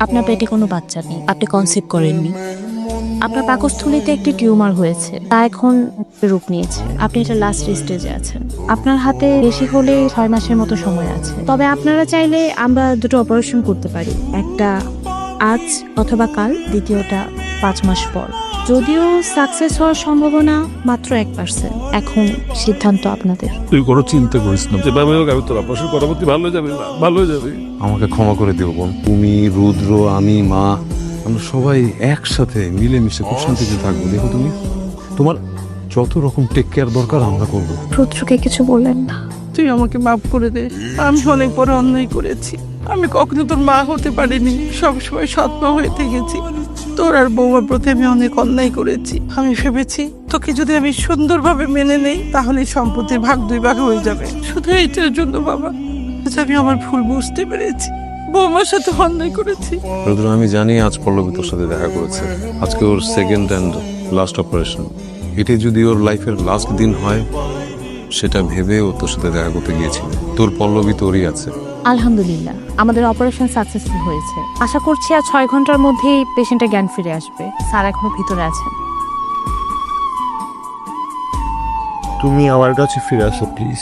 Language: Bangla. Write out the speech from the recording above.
আপনার পেটে কোনো বাচ্চা নেই, আপনি কনসেপ্ট করেননি। আপনার পাকস্থলীতে একটি টিউমার হয়েছে, তা এখন রূপ নিয়েছে। আপনি এটা লাস্ট স্টেজে আছেন। আপনার হাতে বেশি হলে 6 মাসের মতো সময় আছে। তবে আপনারা চাইলে আমরা দুটো অপারেশন করতে পারি, একটা আজ অথবা কাল, দ্বিতীয়টা 5 মাস পর। যদিও সাকসেস হওয়ার সম্ভাবনা মাত্র 1%। এখন সিদ্ধান্ত আপনাদের। তুই কোনো চিন্তা করিস না, যেভাবে হোক আমি তোর অপারেশন করাবো, ভালো হয়ে যাবে, ভালো হয়ে যাবে। আমাকে ক্ষমা করে দিও বোন। তুমি, রুদ্র, আমি, মা, আমরা সবাই একসাথে মিলেমিশে খুব শান্তিতে থাকবো। দেখো তুমি, তোমার যত রকম টেক কেয়ার দরকার আমরা করবো। রুদ্রকে কিছু বললেন না। তুই আমাকে মাফ করে দে, আমি অনেক বড় অন্যায় করেছি। আমি কখনো তোর মা হতে পারিনি, সবসময় সৎমা হয়ে থেকেছি। তোর আর বৌমার প্রতি আমি অনেক অন্যায় করেছি। আমি ভেবেছি তোকে যদি আমি সুন্দরভাবে মেনে নেই তাহলে সম্পত্তির ভাগ 2 ভাগ হয়ে যাবে। শুধু এইটার জন্য বাবা, আজ আমি আমার ভুল বুঝতে পেরেছি, বৌমার সাথে অন্যায় করেছি। রুদ্র, আমি জানি আজ পল্লবী তোর সাথে দেখা করেছে। আজকে ওর সেকেন্ড অ্যান্ড লাস্ট অপারেশন। এটাই যদি ওর লাইফের লাস্ট দিন হয়, সেটা ভেবে ও তোর সাথে দেখা করতে গিয়েছিল। তোর পল্লবী তোরই আছে। আলহামদুলিল্লাহ, আমাদের অপারেশন সাকসেসফুল হয়েছে। আশা করছি আর 6 ঘন্টার মধ্যেই পেশেন্টের জ্ঞান ফিরে আসবে। স্যার এখনো ভিতরে আছেন। তুমি আমার কাছে ফিরে আসো প্লিজ।